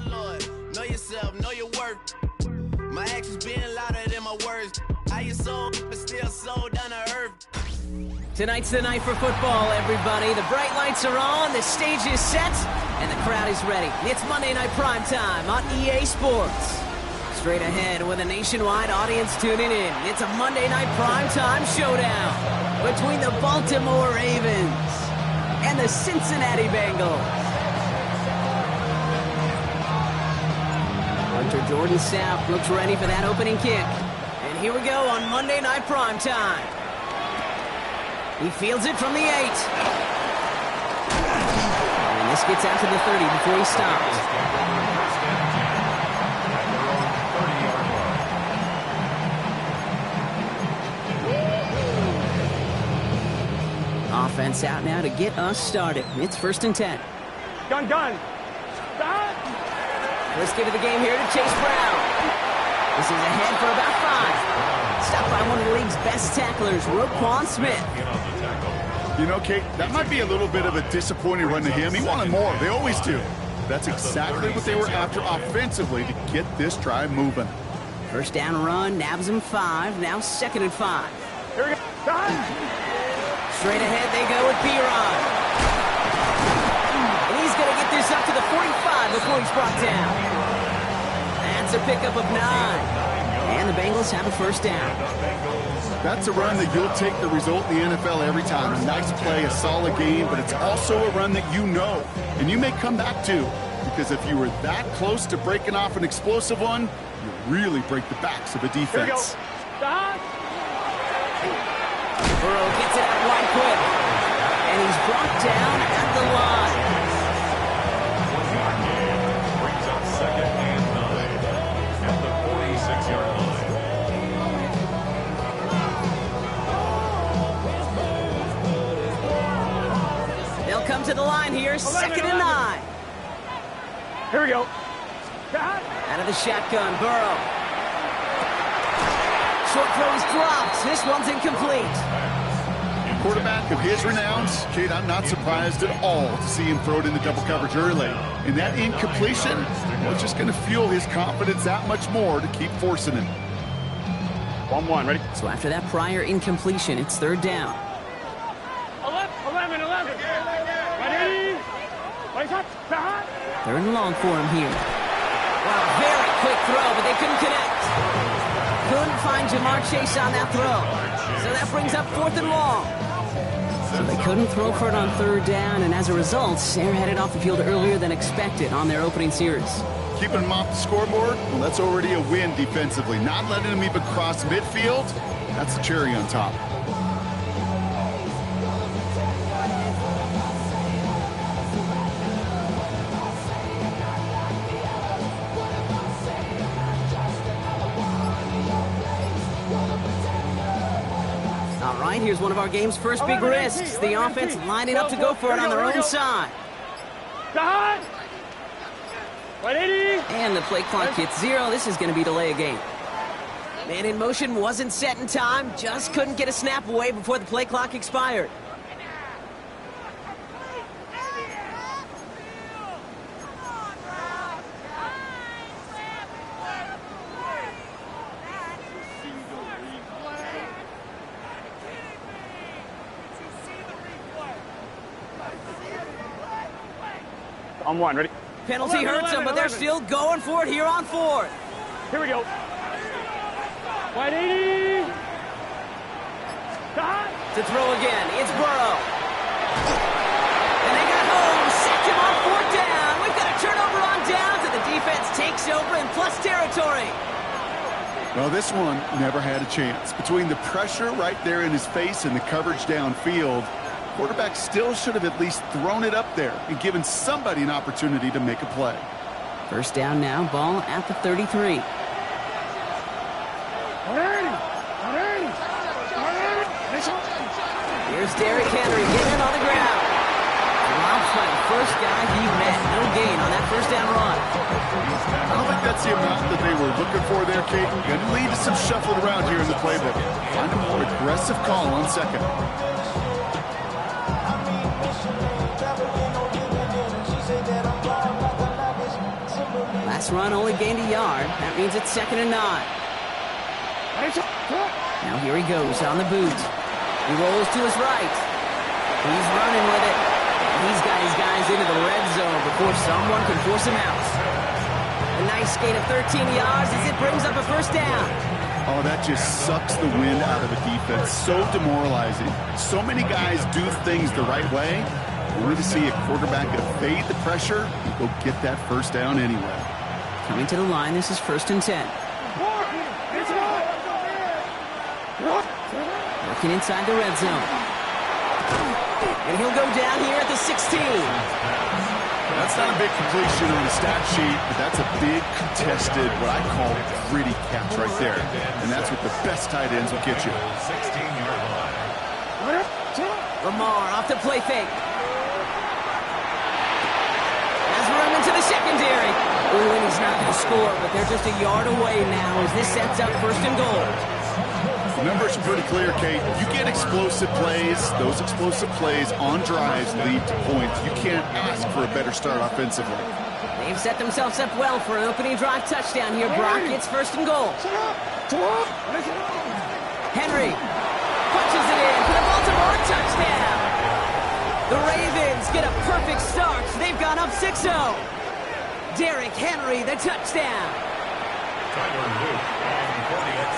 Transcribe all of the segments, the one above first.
Lord, know yourself, know your worth. My actions being louder than my words. How you sold, but still sold down to earth. Tonight's the night for football, everybody. The bright lights are on, the stage is set, and the crowd is ready. It's Monday Night Primetime on EA Sports. Straight ahead with a nationwide audience tuning in. It's a Monday Night Primetime showdown between the Baltimore Ravens and the Cincinnati Bengals. Hunter Jordan Sapp looks ready for that opening kick. And here we go on Monday Night Primetime. He fields it from the 8. And this gets out to the 30 before he stops. Offense out now to get us started. It's 1st and 10. Gun. Stop. Let's give it the game here to Chase Brown. This is ahead for about 5. Stopped by one of the league's best tacklers, Roquan Smith. You know, Kate, that might be a little bit of a disappointing run to him. He wanted more. They always do. That's exactly what they were after offensively to get this drive moving. First down run, nabs him 5. Now 2nd and 5. Here we go. Stop. Straight ahead they go with P-Rod. And he's going to get this up to the 45 before he's brought down. That's a pickup of 9. And the Bengals have a first down. That's a run that you'll take the result in the NFL every time. A nice play, a solid game, but it's also a run that you know, and you may come back to, because if you were that close to breaking off an explosive one, you really break the backs of a defense. Here we go. Stop. Burrow gets it out wide quick. And he's brought down at the line. Brings up 2nd and 9 at the 46-yard line. They'll come to the line here, 2nd and 9. Here we go. Stop. Out of the shotgun, Burrow. Short throw is dropped. This one's incomplete. Quarterback of his renowns, Kate, I'm not surprised at all to see him throw it in the double coverage early. And that incompletion, well, it's just going to fuel his confidence that much more to keep forcing him. 1-1, ready? So after that prior incompletion, it's 3rd down. 11. Ready? Stop. 3rd and long for him here. Wow, very quick throw, but they couldn't connect. Couldn't find Jamar Chase on that throw. So that brings up 4th and long. So they couldn't throw for it on 3rd down, and as a result, they're headed off the field earlier than expected on their opening series. Keeping him off the scoreboard, well, that's already a win defensively. Not letting him even cross midfield, that's the cherry on top. All right, here's one of our game's first big risks. The offense lining up to go for it on their own side. Stop. 180. And the play clock hits 0. This is going to be delay a game. Man in motion wasn't set in time. Just couldn't get a snap away before the play clock expired. On 1, ready? Penalty hurts them, but they're still going for it here on 4th. Here we go. 180. Stop. To throw again, it's Burrow. And they got home, sacked him on 4th down. We've got a turnover on downs, and the defense takes over in plus territory. Well, this one never had a chance. Between the pressure right there in his face and the coverage downfield, quarterback still should have at least thrown it up there and given somebody an opportunity to make a play. First down now, ball at the 33. Here's Derrick Henry getting it on the ground. Drops by the first guy he met. No gain on that first down run. I don't think that's the amount that they were looking for there, Kate. Going to lead to some shuffling around here in the playbook. Find a more aggressive call on 2nd. Last run only gained a yard. That means it's 2nd and 9. Now here he goes on the boot. He rolls to his right. He's running with it. He's got his guys into the red zone before someone can force him out. A nice gain of 13 yards as it brings up a first down. Oh, that just sucks the wind out of a defense. So demoralizing. So many guys do things the right way, only to see a quarterback evade the pressure and go get that first down anyway. Coming to the line, this is 1st and 10. Working inside the red zone. And he'll go down here at the 16. That's not a big completion on the stat sheet, but that's a big contested, what I call gritty catch right there. And that's what the best tight ends will get you. 16-yard line. Lamar off the play fake. Has room into the secondary. Ooh, and he's not going to score, but they're just a yard away now as this sets up 1st and goal. The numbers are pretty clear, Kate. You get explosive plays. Those explosive plays on drives lead to points. You can't ask for a better start offensively. They've set themselves up well for an opening drive touchdown here, Brock. It's 1st and goal. Henry punches it in for the Baltimore touchdown. The Ravens get a perfect start. They've gone up 6-0. Derrick Henry, the touchdown.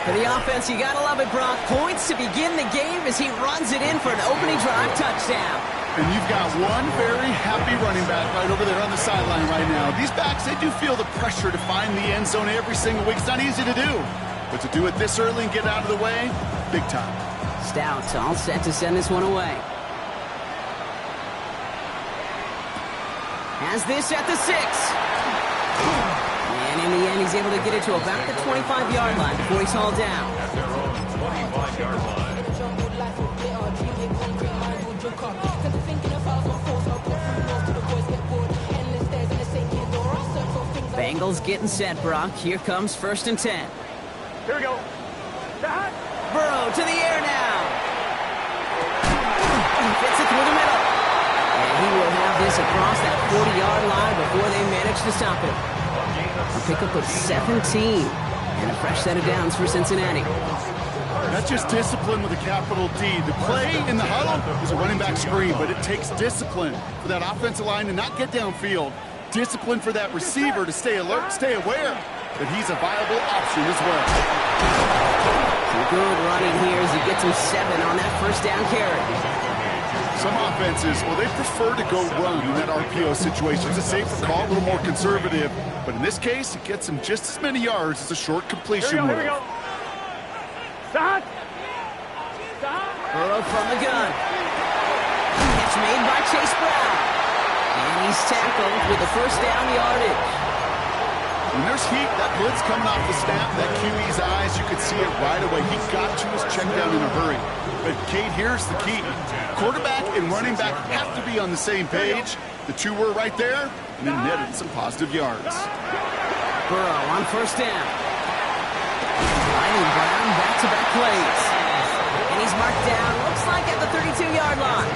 For the offense, you gotta love it, Brock. Points to begin the game as he runs it in for an opening drive touchdown. And you've got one very happy running back right over there on the sideline right now. These backs, they do feel the pressure to find the end zone every single week. It's not easy to do. But to do it this early and get out of the way, big time. Stout all set to send this one away. Has this at the 6. And in the end, he's able to get it to about the 25-yard line before he's hauled down. At their own 25-yard line. Bengals getting set, Brock. Here comes 1st and 10. Here we go. Burrow to the air now. Fits it through the middle. And he will have this across that 40-yard line before they manage to stop it. A pickup of 17. And a fresh set of downs for Cincinnati. That's just discipline with a capital D. The play in the huddle is a running back screen, but it takes discipline for that offensive line to not get downfield. Discipline for that receiver to stay alert, stay aware that he's a viable option as well. Some good running here as he gets him 7 on that first down carry. Some offenses, well, they prefer to go run in that RPO situation. It's a safer call, a little more conservative. But in this case, it gets him just as many yards as a short completion Here we would. go. Stop. Burrow from the gun. Catch made by Chase Brown. And he's tackled with the first down yardage. When there's heat, that blitz coming off the snap, that QE's eyes, you could see it right away. He got to his check down in a hurry. But, Kate, here's the key. Quarterback and running back have to be on the same page. The two were right there, and then netted some positive yards. Burrow on first down. Lining Brown back-to-back plays. And he's marked down, looks like at the 32-yard line.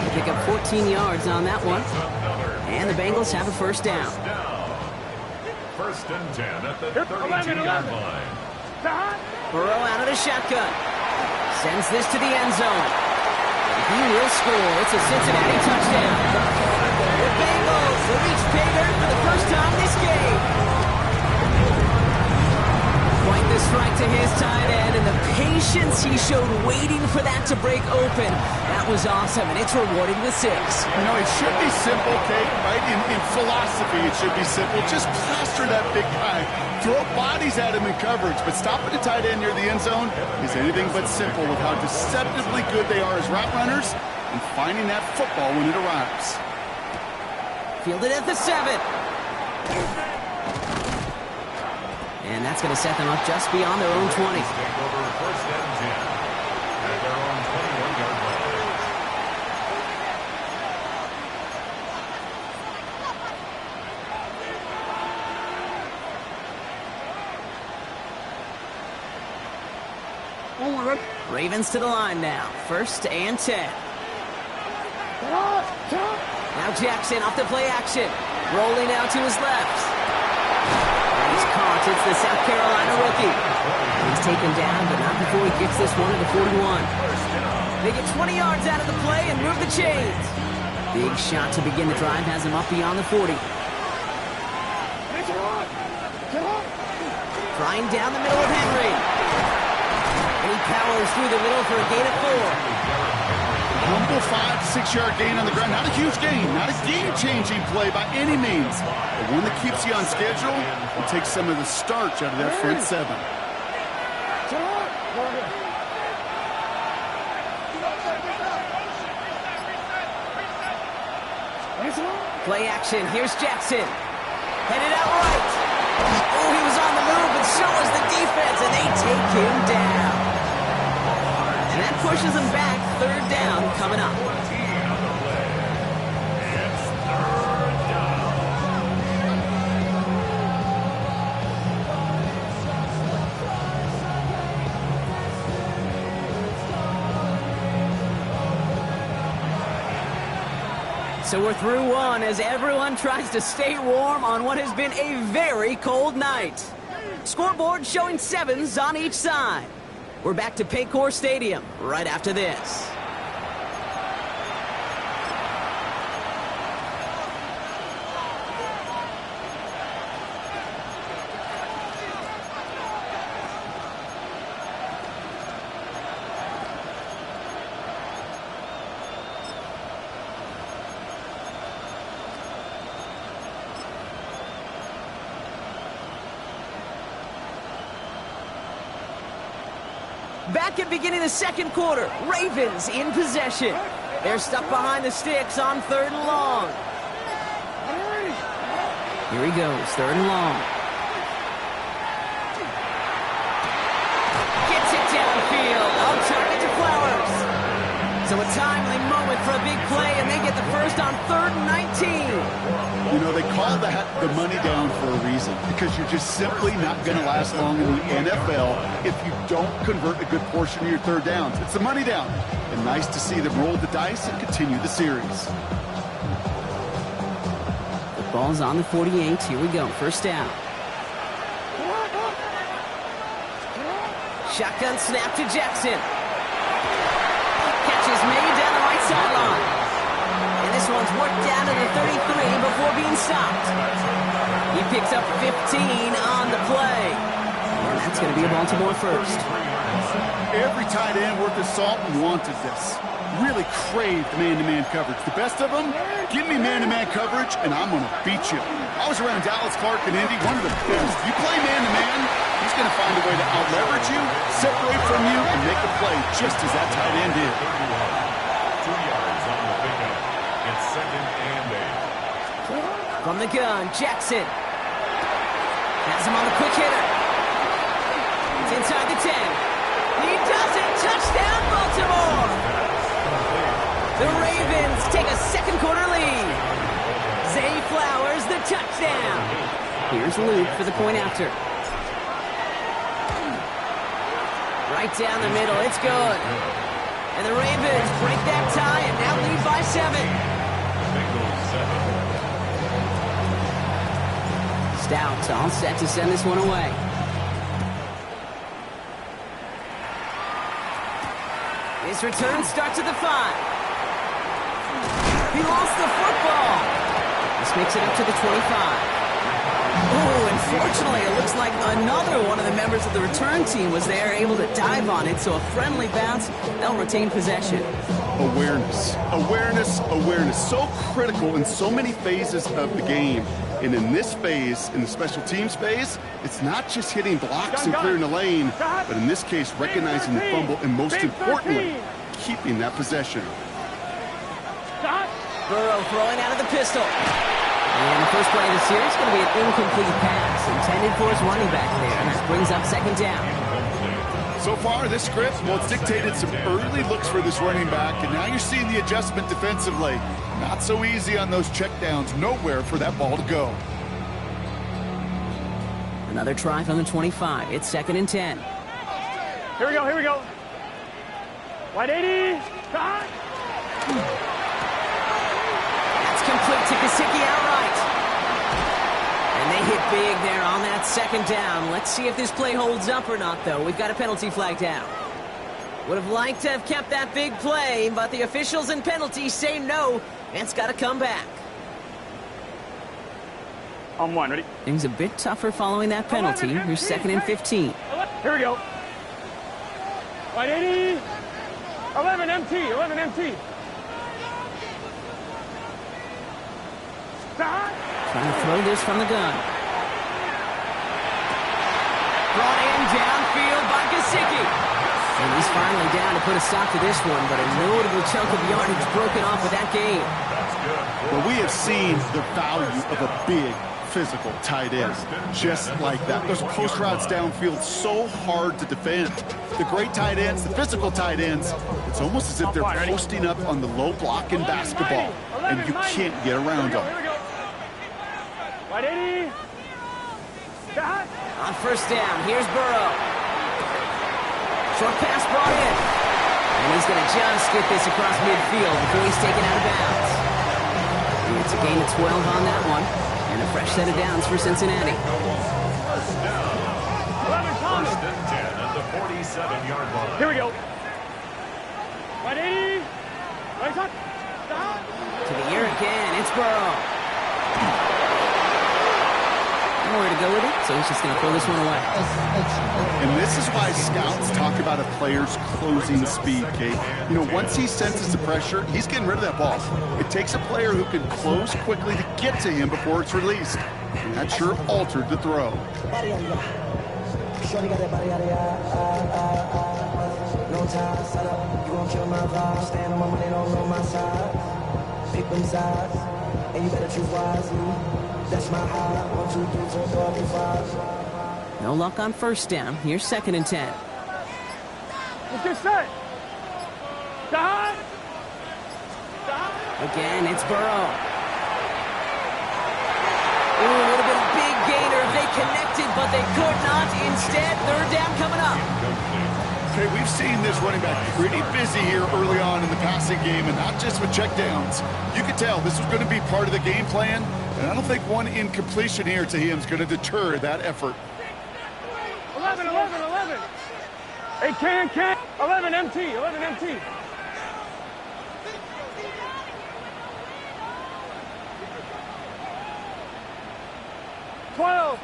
They pick up 14 yards on that one. And the Bengals have a first down. 1st and 10 at the 32-yard line. Burrow out of the shotgun. Sends this to the end zone. He will score. It's a Cincinnati touchdown. The Bengals reach pay dirt for the first time this game. Quite the strike to his tight end, and the patience he showed waiting for that to break open. That was awesome, and it's rewarded with 6. You know, it should be simple, Kate, right? In philosophy, it should be simple. Just plaster that big guy. Throw bodies at him in coverage, but stopping a tight end near the end zone is anything but simple with how deceptively good they are as route runners and finding that football when it arrives. Fielded at the 7. And that's going to set them up just beyond their own 20. Take over 1st and 10 at their own 21-yard line. Ravens to the line now. 1st and 10. Now Jackson off the play action. Rolling out to his left. yards. It's the South Carolina rookie. He's taken down, but not before he gets this one to the 41. They get 20 yards out of the play and move the chains. Big shot to begin the drive has him up beyond the 40. Trying down the middle of Henry. And he powers through the middle for a gain of 4. Humble 5-6 yard gain on the ground. Not a huge gain, not a game-changing play by any means, but one that keeps you on schedule and takes some of the starch out of that front seven. Play action. Here's Jackson. Headed out right. Oh, he was on the move, and so was the defense, and they take him down. And that pushes him back. Third down coming up. So we're through one as everyone tries to stay warm on what has been a very cold night. Scoreboard showing 7s on each side. We're back to Paycor Stadium right after this. Back at beginning of the second quarter, Ravens in possession. They're stuck behind the sticks on 3rd and long. Here he goes, 3rd and long. Gets it downfield, on target to Flowers. So a timely moment for a big play, and they get the first on 3rd and 19. You know, they call that the money down for a reason, because you're just simply not going to last long in the NFL if you don't convert a good portion of your third downs. It's the money down. And nice to see them roll the dice and continue the series. The ball's on the 48. Here we go. First down. Shotgun snap to Jackson. Catch is made down the right sideline. And this one's worked down to the 33 before being stopped. He picks up 15 on the play. And that's going to be a Baltimore first. Every tight end worth his salt and wanted this. Really craved man-to-man coverage. The best of them, give me man-to-man coverage, and I'm going to beat you. I was around Dallas Clark and Indy, one of the best. You play man-to-man, he's going to find a way to out-leverage you, separate from you, and make a play just as that tight end did. 2 yards on the pickup. It's 2nd and 8. From the gun, Jackson. Has him on the quick hitter. It's inside the 10. He does it! Touchdown, Baltimore! The Ravens take a second quarter lead. Zay Flowers, the touchdown. Here's Luke for the point after. Right down the middle, it's good. And the Ravens break that tie and now lead by 7. Stout all set to send this one away. His return starts at the 5. He lost the football. This makes it up to the 25. Oh, unfortunately, it looks like another one of the members of the return team was there, able to dive on it, so a friendly bounce. They'll retain possession. Awareness, awareness, awareness. So critical in so many phases of the game. And in this phase, in the special teams phase, it's not just hitting blocks and clearing the lane, but in this case, recognizing the fumble and most importantly, keeping that possession. Burrow throwing out of the pistol. And the first play of the series is going to be an incomplete pass intended for his running back there. And that brings up 2nd down. So far, this script, well, it's dictated some early looks for this running back, and now you're seeing the adjustment defensively. Not so easy on those checkdowns. Nowhere for that ball to go. Another try from the 25. It's 2nd and 10. Here we go, here we go. 180. That's complete to Gesicki outright. And they hit big there on that second down. Let's see if this play holds up or not, though. We've got a penalty flag down. Would have liked to have kept that big play, but the officials and penalties say no, and it's got to come back. On one, ready? Things a bit tougher following that penalty. Here's 2nd and 15. Here we go. Right, 80. 11 MT, 11 MT. Stop. Trying to throw this from the gun. Brought in downfield by Gesicki. And he's finally down to put a stop to this one, but a notable chunk of yardage broken off with that game. That's good. Well, we have seen the value of a big physical tight end, just like that. Those post routes downfield, so hard to defend. The great tight ends, the physical tight ends, it's almost as if they're posting up on the low block in basketball, and you can't get around them. Right, 80. Stop. On first down, here's Burrow. Short pass brought in. And he's going to just get this across midfield before he's taken out of bounds. And it's a gain of 12 on that one. And a fresh set of downs for Cincinnati. First and 10 at the 47-yard line. Here we go. Right, 80. Right, shot. Stop. To the air again, it's Burrow. Nowhere to go with it, so he's just going to throw this one away. And this is why scouts talk about a player's closing speed, Kate. You know, once he senses the pressure, he's getting rid of that ball. It takes a player who can close quickly to get to him before it's released. And that sure altered the throw. Shorty got that body out of no time, set up, you gon' kill my vibe. Stand on my money, don't know my side. Pick them sides, and you better choose wisely. That's my high. 1, 2, 3, 4, 5. No luck on first down. Here's 2nd and 10. Let's get set. Stop. Stop. Again, it's Burrow. Ooh, would have been a big gainer if they connected, but they could not. Instead, 3rd down coming up. Okay, we've seen this running back pretty busy here early on in the passing game, and not just with checkdowns. You could tell this was going to be part of the game plan, and I don't think one incompletion here to him is going to deter that effort. 11, 11, 11. Hey, can. 11 MT, 11 MT. Twelve.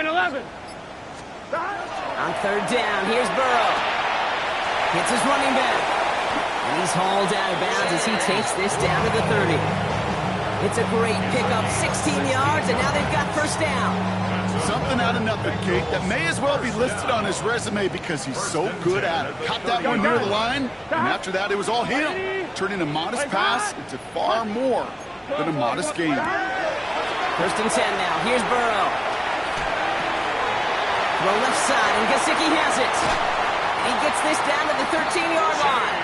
11. On 3rd down, here's Burrow. Hits his running back. And he's hauled out of bounds as he takes this down to the 30. It's a great pickup, 16 yards, and now they've got first down. Something out of nothing, Kate, that may as well be listed on his resume because he's so good at it. Caught that one near the line, and after that, it was all him, turning a modest pass into far more than a modest gain. 1st and 10 now. Here's Burrow. Throw left side, and Gesicki has it. He gets this down to the 13-yard line.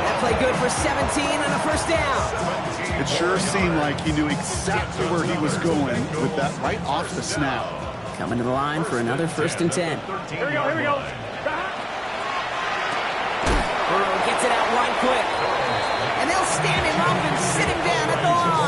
That play good for 17 and a first down. It sure seemed like he knew exactly where he was going with that right off the snap. Coming to the line for another 1st and 10. Here we go. Burrow gets it out wide quick. And they'll stand him up and sit him down at the line.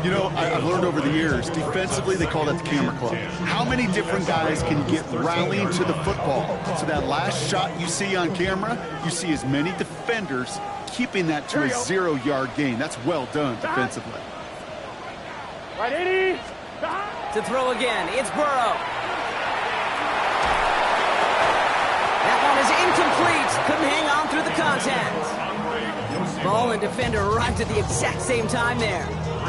You know, I've learned over the years, defensively, they call that the camera club. How many different guys can get rallying to the football? So that last shot you see on camera, you see as many defenders keeping that to a 0-yard gain. That's well done defensively. Right, 80. To throw again, it's Burrow. That one is incomplete. Couldn't hang on through the contact. Ball and defender arrived at the exact same time there.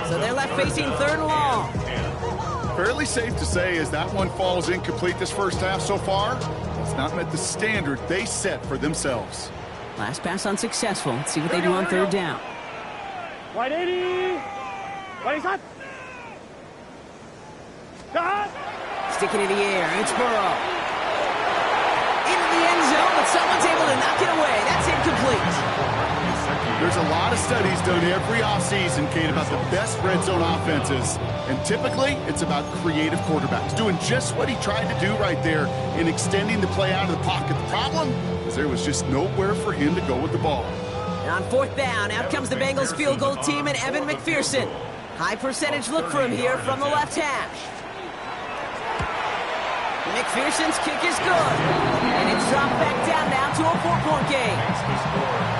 So they're left facing 3rd and long. Fairly safe to say as that one falls incomplete this first half so far, it's not met the standard they set for themselves. Last pass unsuccessful. Let's see what they do on 3rd down. Right, 80. Right, shot. Shot. Sticking in the air, it's Burrow. Into the end zone, but someone's able to knock it away. That's incomplete. There's a lot of studies done every offseason, Kate, about the best red zone offenses. And typically, it's about creative quarterbacks, doing just what he tried to do right there in extending the play out of the pocket. The problem is there was just nowhere for him to go with the ball. On 4th down, out comes the Bengals field goal team and Evan McPherson. High percentage look for him here from the left hash. McPherson's kick is good. And it's dropped back down now to a 4-point game.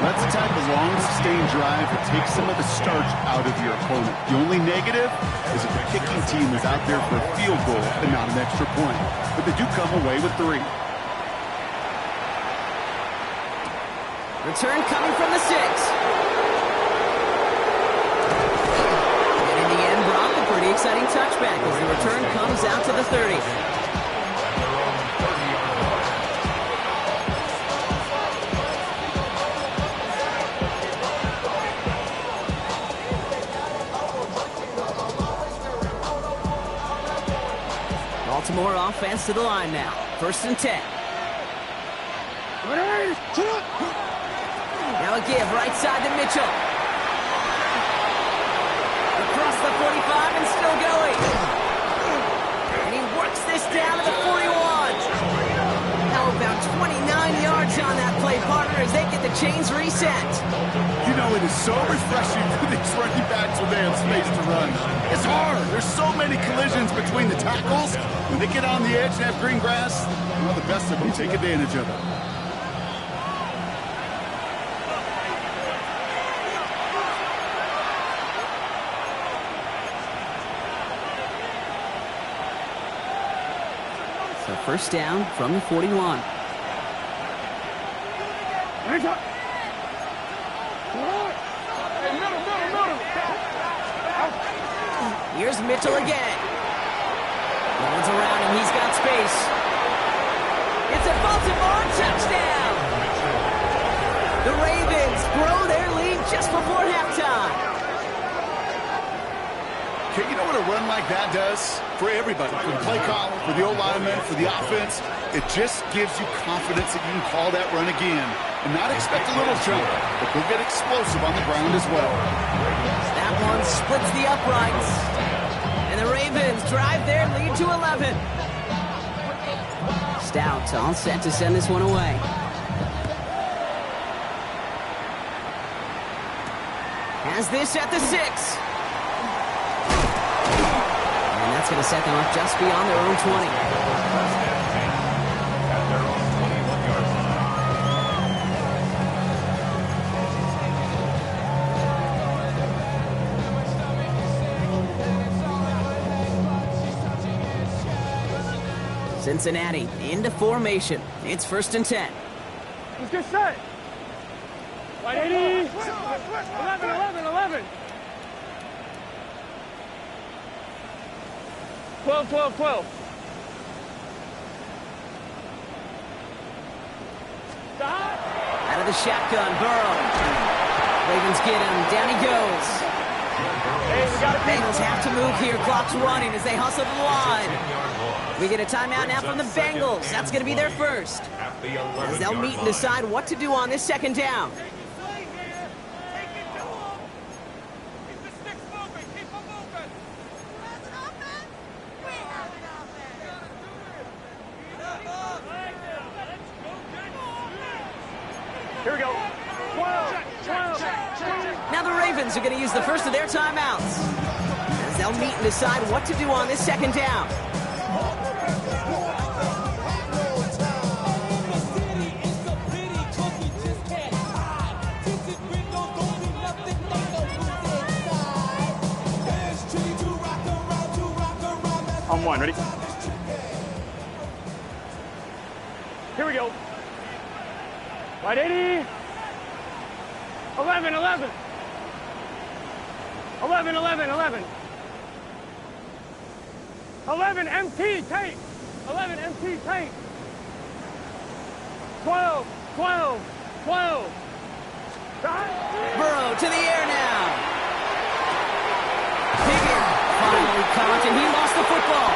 Let's attack a long, sustained drive that takes some of the starch out of your opponent. The only negative is if the kicking team is out there for a field goal and not an extra point. But they do come away with 3. Return coming from the 6. And in the end, Brock, a pretty exciting touchback as the return comes out to the 30. Baltimore offense to the line now. 1st and 10. Now a give right side to Mitchell. Across the 45 and still going. And he works this down to the 41. How about 29 yards on that play, partner, as they get the chains reset. You know, it is so refreshing for these running backs when they have space to run. It's hard. There's so many collisions between the tackles. When they get on the edge and have green grass, well, the best of them take advantage of it. So 1st down from the 41. Here's Mitchell again. Runs around and he's got space. It's a Baltimore touchdown. The Ravens grow their lead just before halftime. Okay, you know what a run like that does? For everybody, for the play call, for the O-lineman, for the offense, it just gives you confidence that you can call that run again and not expect a little jump, but they'll get explosive on the ground as well. That one splits the uprights. And the Ravens drive their lead to 11. Stout all set to send this one away. Has this at the 6. And that's going to set them up just beyond their own 20. Cincinnati into formation. It's 1st and 10. Let's get set. 180. 11. 12. Out of the shotgun, Burrow. Ravens get him. Down he goes. Bengals have to move here. Clock's running as they hustle to the line. We get a timeout now from the Bengals. That's going to be their first. As they'll meet and decide what to do on this 2nd down. Here we go. 12. Now the Ravens are going to use the first of their timeouts. As they'll meet and decide what to do on this 2nd down. On 1, ready? Here we go. 180. 11. 11 MT tape. 11 MT tape. 12. Burrow to the air now. Higgins finally caught, and he lost the football.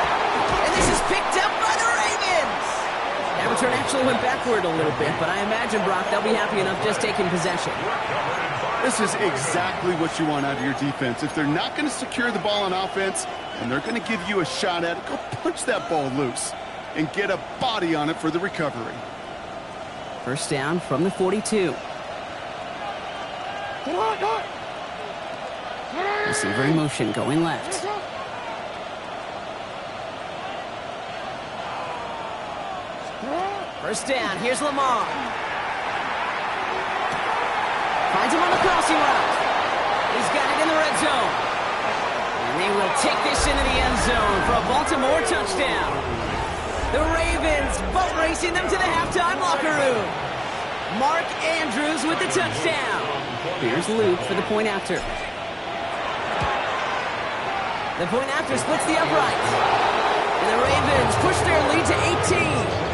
And this is picked up by the Ravens. That return actually went backward a little bit, but I imagine, Brock, they'll be happy enough just taking possession. This is exactly what you want out of your defense. If they're not going to secure the ball on offense, and they're going to give you a shot at it, go punch that ball loose and get a body on it for the recovery. 1st down from the 42. Receiver in motion, going left. First down, here's Lamar. Finds him on the crossing route. He's got it in the red zone. And they will take this into the end zone for a Baltimore touchdown. The Ravens boat racing them to the halftime locker room. Mark Andrews with the touchdown. Here's Luke for the point after. The point after splits the uprights. And the Ravens push their lead to 18.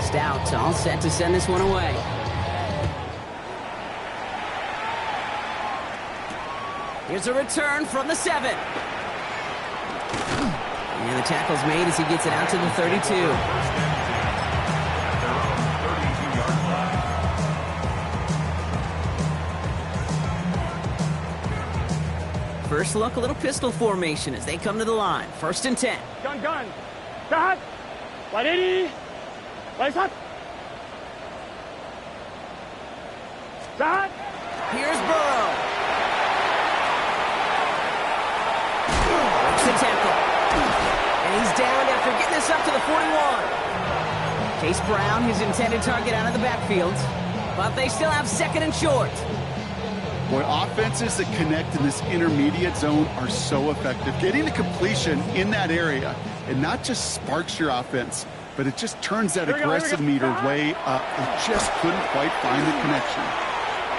Stout all set to send this one away. Here's a return from the 7. And the tackle's made as he gets it out to the 32. First look, a little pistol formation as they come to the line. First and 10. Gun. Start. 180. Lights up. Start. Here's Burrow. Breaks the tackle. And he's down after getting this up to the 41. Chase Brown, his intended target, out of the backfield. But they still have second and short. Boy, offenses that connect in this intermediate zone are so effective. Getting the completion in that area, it not just sparks your offense, but it just turns that aggressive meter way up. It just couldn't quite find the connection.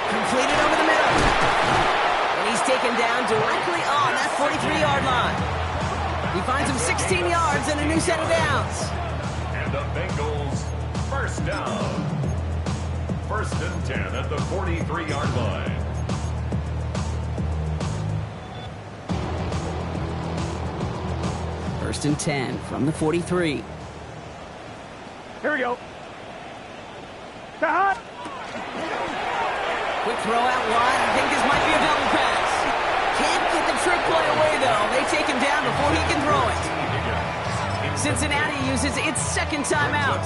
Completed over the middle. And he's taken down directly on that 43-yard line. He finds him 16 yards and a new set of downs. And the Bengals first down. First and 10 at the 43-yard line. First and 10 from the 43. Here we go. Start. Quick throw out wide. I think this might be a double pass. Can't get the trick play away, though. They take him down before he can throw it. Cincinnati uses its second timeout.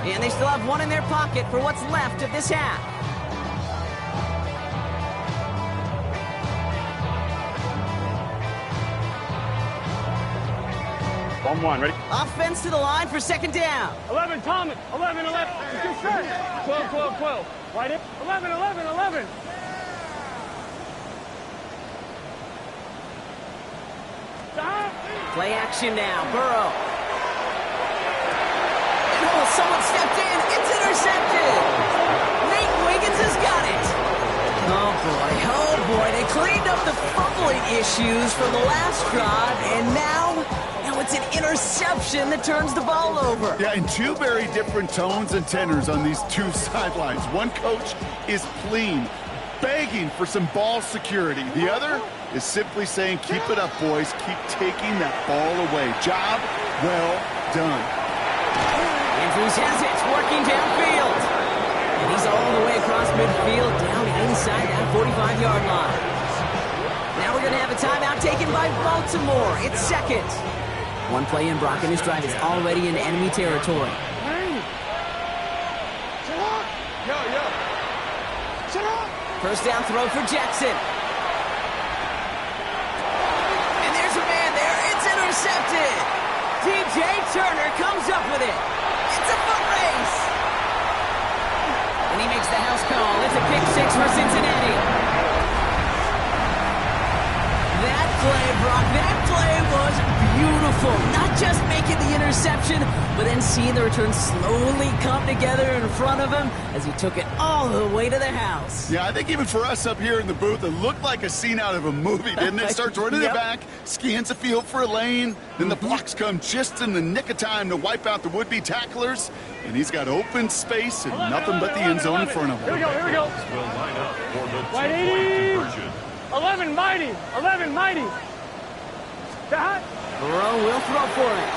And they still have one in their pocket for what's left of this half. One, ready? Offense to the line for second down. 11, Thomas. 11. Just set. 12. Right in. 11. Stop. Play action now. Burrow. Oh, someone stepped in. It's intercepted. Nate Wiggins has got it. Oh, boy. They cleaned up the fumbling issues from the last drive, and now it's an interception that turns the ball over. Yeah, and two very different tones and tenors on these two sidelines. One coach is pleading, begging for some ball security. The other is simply saying, keep it up, boys. Keep taking that ball away. Job well done. Andrews has it, working downfield. And he's all the way across midfield, down inside that 45-yard line. Now we're going to have a timeout taken by Baltimore. It's second. One play in, Brock, and his drive is already in enemy territory. Hey! Shut up! Yo! Shut up! First down throw for Jackson. And there's a man there. It's intercepted. DJ Turner comes up with it. It's a foot race. And he makes the house call. It's a pick six for Cincinnati. That play, Brock, that play was beautiful. Not just making the interception, but then seeing the return slowly come together in front of him as he took it all the way to the house. Yeah, I think even for us up here in the booth, it looked like a scene out of a movie, didn't it? Starts running the back, scans the field for a lane, then the blocks come just in the nick of time to wipe out the would-be tacklers, and he's got open space and nothing but the end zone in front of him. Here we go. Will line up for the 180. two-point conversion. 11 mighty. Stop. Burrow will throw for it.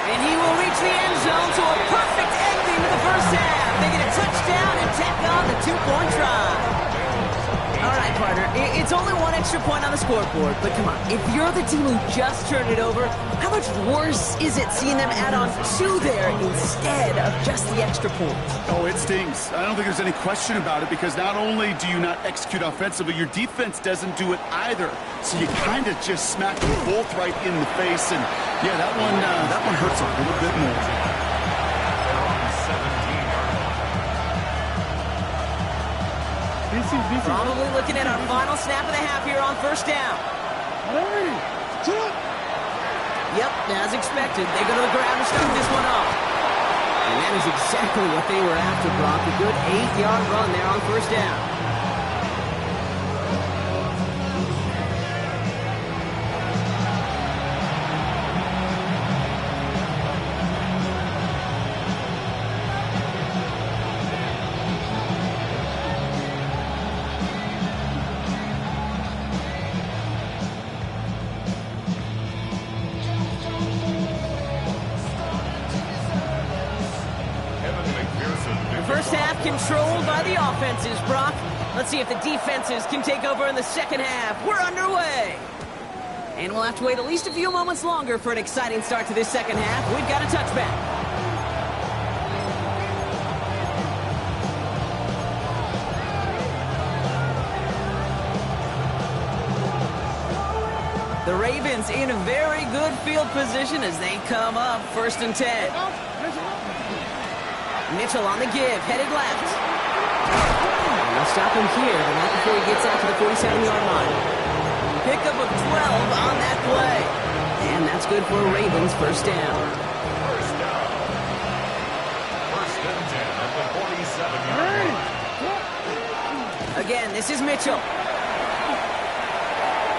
And he will reach the end zone to a perfect ending to the first half. They get a touchdown and tack on the two-point try. All right, partner. It's only one extra point on the scoreboard, but come on, if you're the team who just turned it over, how much worse is it seeing them add on 2 there instead of just the extra point? Oh, it stings. I don't think there's any question about it, because not only do you not execute offensively, your defense doesn't do it either. So you kind of just smack them both right in the face, and yeah, that one hurts a little bit more. Probably looking at our final snap of the half here on first down. Yep, as expected, they go to the ground and start this one off. And that is exactly what they were after, Brock. A good 8-yard run there on first down. First half controlled by the offenses, Brock. Let's see if the defenses can take over in the second half. We're underway. And we'll have to wait at least a few moments longer for an exciting start to this second half. We've got a touchback. The Ravens in a very good field position as they come up 1st and 10. Mitchell on the give, headed left. And they'll stop him here, but not before he gets out to the 47-yard line. Pickup of 12 on that play. And that's good for a Ravens first down. First down. 1st and 10 at the 47-yard line. Again, this is Mitchell.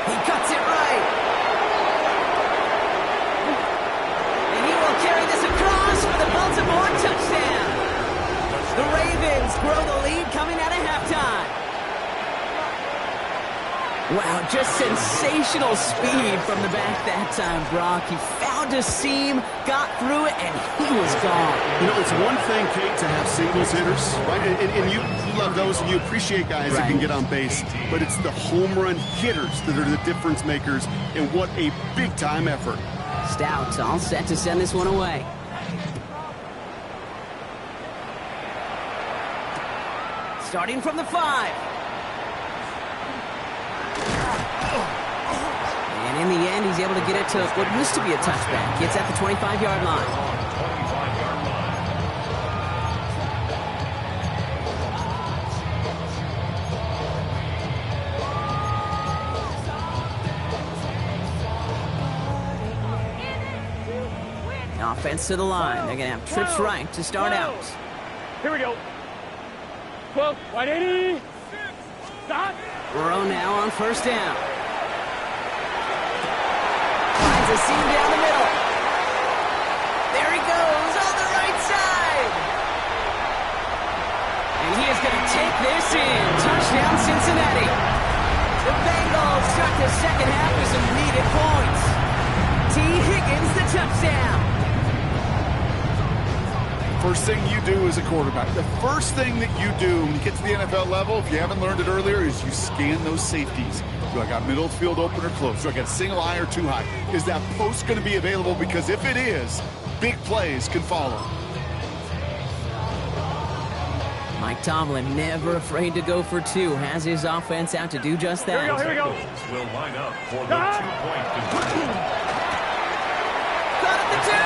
He cuts it right. And he will carry this across for the Baltimore touchdown. The Ravens grow the lead coming out of halftime. Wow, just sensational speed from the back that time, Brock. He found a seam, got through it, and he was gone. You know, it's one thing, Kate, to have singles hitters, right? And you love those, and you appreciate guys that can get on base. But it's the home run hitters that are the difference makers, and what a big-time effort. Stout all set to send this one away. Starting from the 5. And in the end, he's able to get it to what used to be a touchback. Gets at the 25-yard line. 25-yard line. Offense to the line. They're going to have trips right to start out. Here we go. 12, 180. Stop. Burrow now on first down. Finds a seam down the middle. There he goes on the right side. And he is going to take this in. Touchdown, Cincinnati. The Bengals start the second half with some needed points. T. Higgins, the touchdown. First thing you do as a quarterback, the first thing that you do when you get to the NFL level, if you haven't learned it earlier, is you scan those safeties. Do I got middle field open or close? Do I got single high or too high? Is that post going to be available? Because if it is, big plays can follow. Mike Tomlin never afraid to go for 2. Has his offense out to do just that. Here we go. Will line up for the 2-point conversion. Got it, the 2.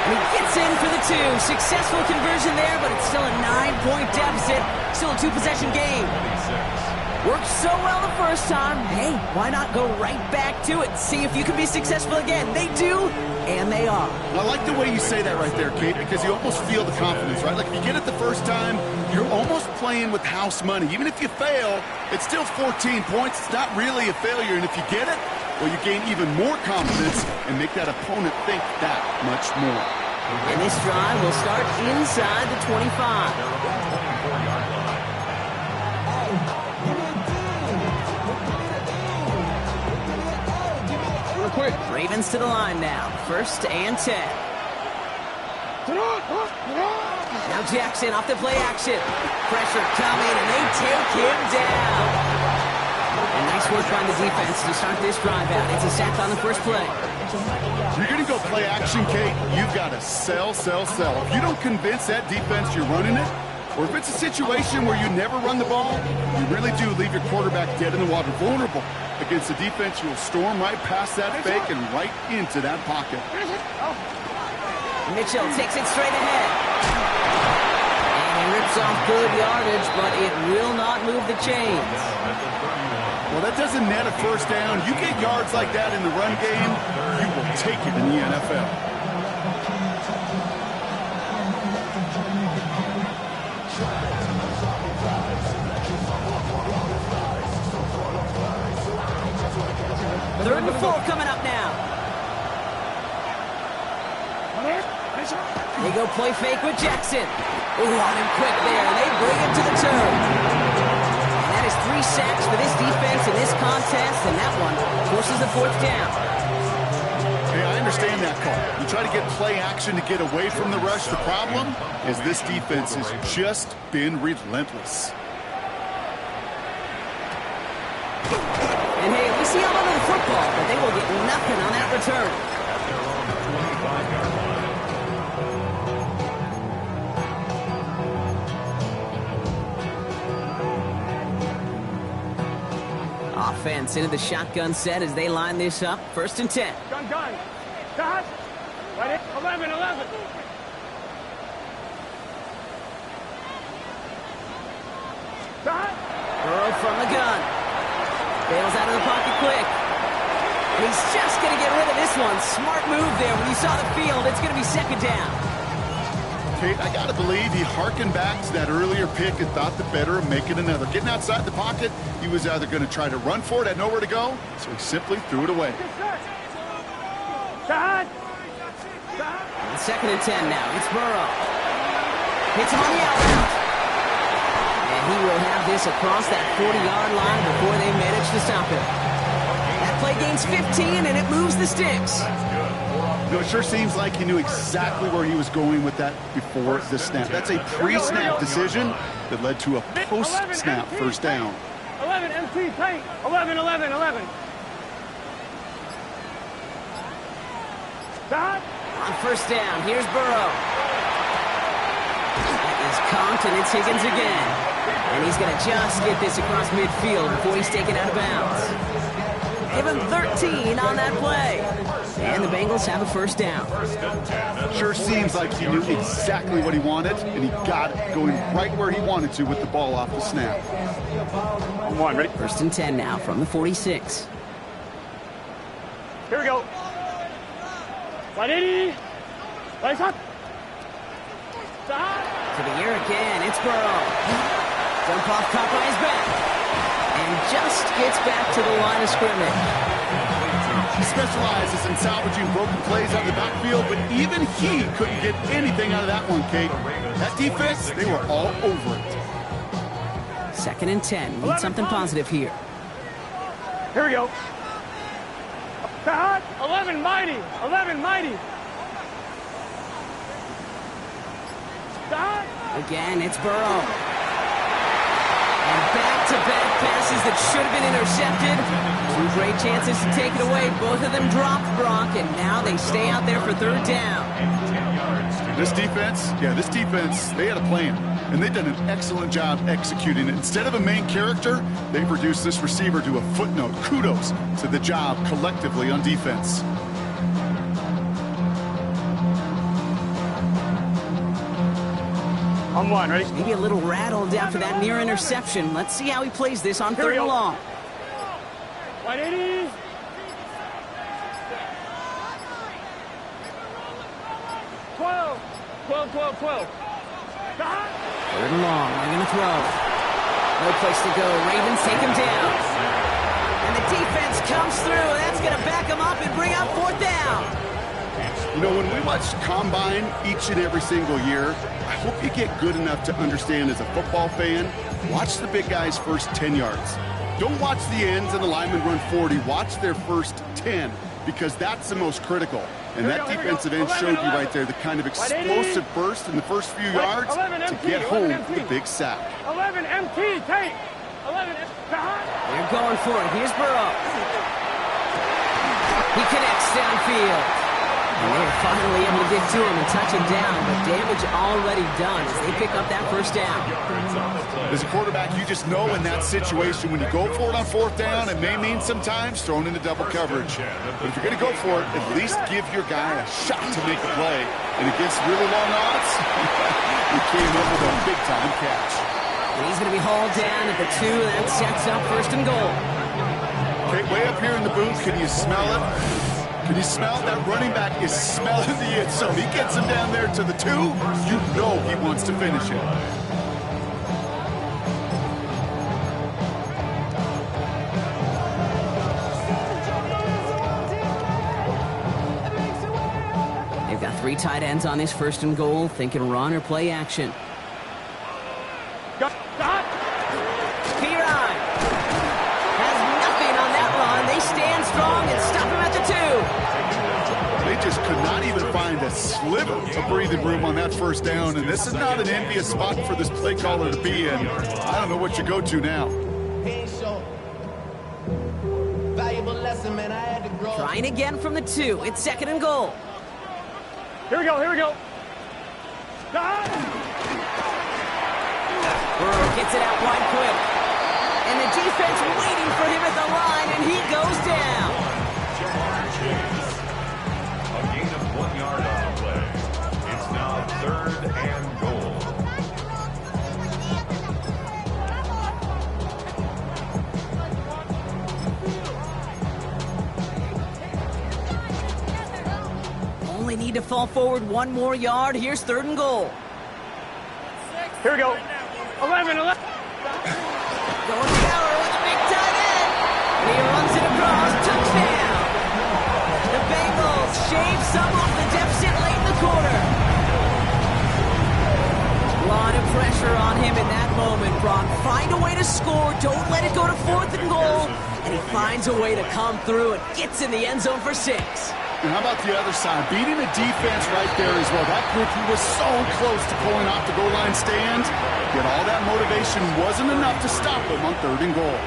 And he gets in for the 2. Successful conversion there, but it's still a 9-point deficit. Still a 2-possession game. 26. Worked so well the first time. Hey, why not go right back to it? See if you can be successful again. They do, and they are. I like the way you say that right there, Kate, because you almost feel the confidence, right? Like if you get it the first time, you're almost playing with house money. Even if you fail, it's still 14 points. It's not really a failure. And if you get it, well, you gain even more confidence and make that opponent think that much more. And this drive will start inside the 25. 24-yard line. Ravens to the line now. 1st and 10. Now Jackson off the play action. Pressure coming, and they take him down. And nice work by the defense to start this drive out. It's a sack on the first play. You're going to go play action, Kate. You've got to sell. If you don't convince that defense you're running it, or if it's a situation where you never run the ball, you really do leave your quarterback dead in the water, vulnerable. Against the defense, you'll storm right past that fake and right into that pocket. Mitchell takes it straight ahead. And he rips off good yardage, but it will not move the chains. Well, that doesn't net a first down. You get yards like that in the run game, you will take it in the NFL. Third and 4 coming up now. They go play fake with Jackson. Ooh, on him quick there. They bring him to the turf. And that is 3 sacks for this defense in this contest, and that one forces the 4th down. Hey, I understand that call. You try to get play action to get away from the rush. The problem is this defense has just been relentless. And hey, we see all over the football, but they will get nothing on that return. Offense into the shotgun set as they line this up. 1st and 10. Gun. Cut. Right in. 11. Cut. Burrow from the gun. Bails out of the pocket quick. He's just going to get rid of this one. Smart move there. When you saw the field, it's going to be 2nd down. Kate, I got to believe he harkened back to that earlier pick and thought the better of making another. Getting outside the pocket, he was either going to try to run for it, had nowhere to go, so he simply threw it away. Cut. 2nd and 10 now. It's Burrow. Hits him on the out route. And he will have this across that 40-yard line before they manage to stop him. That play gains 15, and it moves the sticks. You know, it sure seems like he knew exactly where he was going with that before the snap. That's a pre-snap decision that led to a post-snap first down. 11 MT tank. 11. Cut. On 1st down, here's Burrow. That is Conk, and it's Higgins again. And he's going to just get this across midfield before he's taken out of bounds. Give him 13 on that play. And the Bengals have a 1st down. Sure seems like he knew exactly what he wanted, and he got it going right where he wanted to with the ball off the snap. On 1, ready? 1st and 10 now from the 46. Here we go. 180. Right up. To the air again, it's Burrow. Jump off, caught by his back. And just gets back to the line of scrimmage. He specializes in salvaging broken plays out of the backfield, but even he couldn't get anything out of that one, Kate. That defense, they were all over it. 2nd and 10. Need something positive here. Here we go. Cut. 11 mighty. Cut. Again, it's Burrow. And back-to-back passes that should have been intercepted. 2 great chances to take it away. Both of them dropped, Brock, and now they stay out there for 3rd down. This defense, they had a plan, and they've done an excellent job executing it. Instead of a main character, they've reduced this receiver to a footnote. Kudos to the job collectively on defense. On 1, ready? Maybe a little rattled after that near interception. Let's see how he plays this on 3rd and long. 180. Twelve. 12. 3rd and long. They're going to throw. No place to go. Ravens take him down. And the defense comes through. That's going to back him up and bring up 4th down. You know, when we watch Combine each and every single year, I hope you get good enough to understand as a football fan, watch the big guys' first 10 yards. Don't watch the ends and the linemen run 40. Watch their first 10, because that's the most critical. And that defensive end showed you right there the kind of explosive burst in the first few yards to get home the big sack. 11 MT, take. They're going for it. Here's Burrow. He connects downfield. And they're finally able to get to him and touch him down, but damage already done as they pick up that first down. As a quarterback, you just know in that situation when you go for it on fourth down, it may mean sometimes thrown into double coverage. But if you're going to go for it, at least give your guy a shot to make a play. And against really long odds, he came up with a big-time catch. And he's going to be hauled down at the 2, and that sets up first and goal. Okay, way up here in the booth, can you smell it? Can you smell that running back is smelling the end zone? He gets him down there to the 2. You know he wants to finish it. They've got 3 tight ends on this first and goal, thinking run or play action. Pirine has nothing on that run. They stand strong and stop him at the 2. They just could not even find a sliver of breathing room on that first down, and this is not an envious spot for this play caller to be in. I don't know what you go to now. Trying again from the 2. It's second and goal. Here we go. Burrow gets it out wide quick. And the defense waiting for him at the line, and he goes down. A gain of 1 yard on the play. It's now third and goal. Only need to fall forward 1 more yard. Here's third and goal. Here we go. 11. Going power with a big tight end. And he runs it across. Touchdown. The Bengals shave some off the deficit late in the quarter. A lot of pressure on him in that moment, Brock. Find a way to score. Don't let it go to fourth and goal. And he finds a way to come through and gets in the end zone for 6. And how about the other side? Beating the defense right there as well. That group, he was so close to pulling off the goal line stand. Yet all that motivation wasn't enough to stop him on third and goal.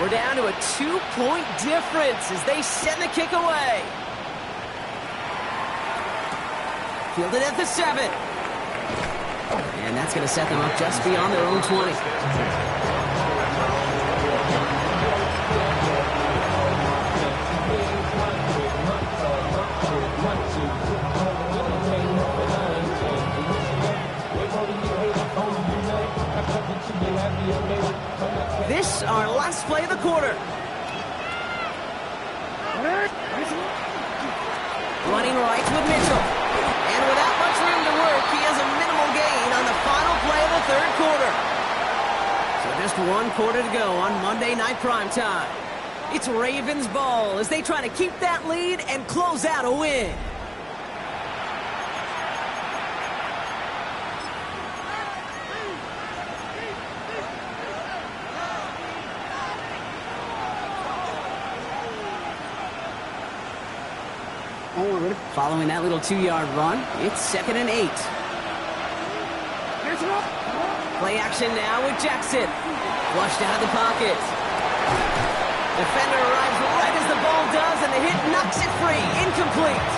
We're down to a 2-point difference as they send the kick away. Fielded at the 7. And that's going to set them up just beyond their own 20. This, our last play of the quarter. Running right with Mitchell. And without much room to work, he has a minimal gain on the final play of the third quarter. So just 1 quarter to go on Monday Night Primetime. It's Ravens ball as they try to keep that lead and close out a win. Following that little 2-yard run, it's 2nd and 8. Play action now with Jackson. Flushed out of the pocket. Defender arrives right as the ball does, and the hit knocks it free. Incomplete.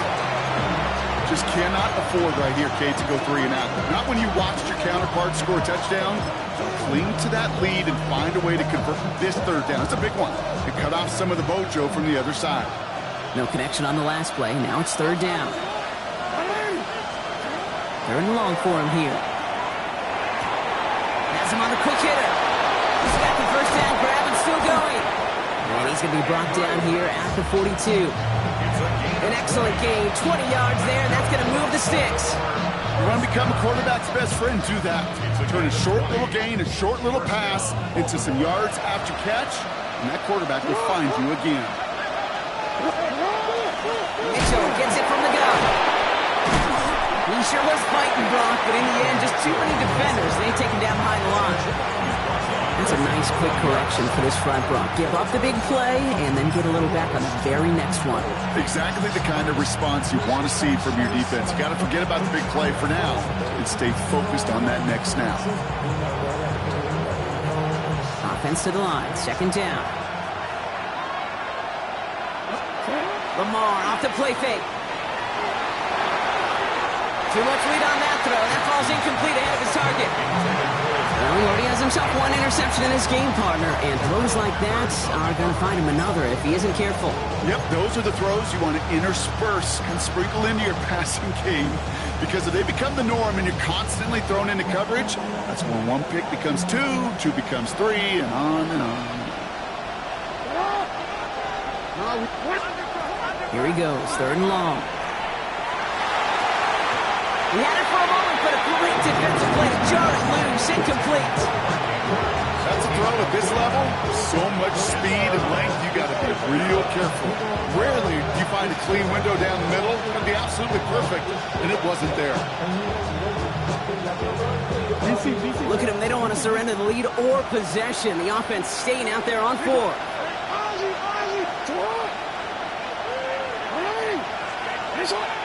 Just cannot afford right here, Kate, to go 3 and out. Not when you watched your counterpart score a touchdown. Cling to that lead and find a way to convert this third down. It's a big one. To cut off some of the mojo from the other side. No connection on the last play. Now it's third down. Third and long for him here. Has him on the quick hitter. He's got the first down grab and still going. And he's going to be brought down here at the 42. An excellent gain. 20 yards there, and that's going to move the sticks. You want to become a quarterback's best friend, do that. Turn a short little gain, a short little pass into some yards after catch, and that quarterback will find you again. Mitchell gets it from the gun. He sure was fighting, Brock, but in the end, just too many defenders. They take him down behind the line. That's a nice quick correction for this front, Brock. Give up the big play and then get a little back on the very next one. Exactly the kind of response you want to see from your defense. You got to forget about the big play for now and stay focused on that next snap. Offense to the line. Second down. Lamar off the play fake. Too much lead on that throw. That ball's incomplete ahead of his target. Well, he already has himself one interception in his game, partner, and throws like that are going to find him another if he isn't careful. Yep, those are the throws you want to intersperse and sprinkle into your passing game, because if they become the norm and you're constantly thrown into coverage, that's when one pick becomes two becomes three, and on and on. Here he goes, third and long. He had it for a moment, but a great defensive play to jar it loose, incomplete. That's a throw at this level. So much speed and length, you got to be real careful. Rarely do you find a clean window down the middle. It would be absolutely perfect, and it wasn't there. Look at them, they don't want to surrender the lead or possession. The offense staying out there on four.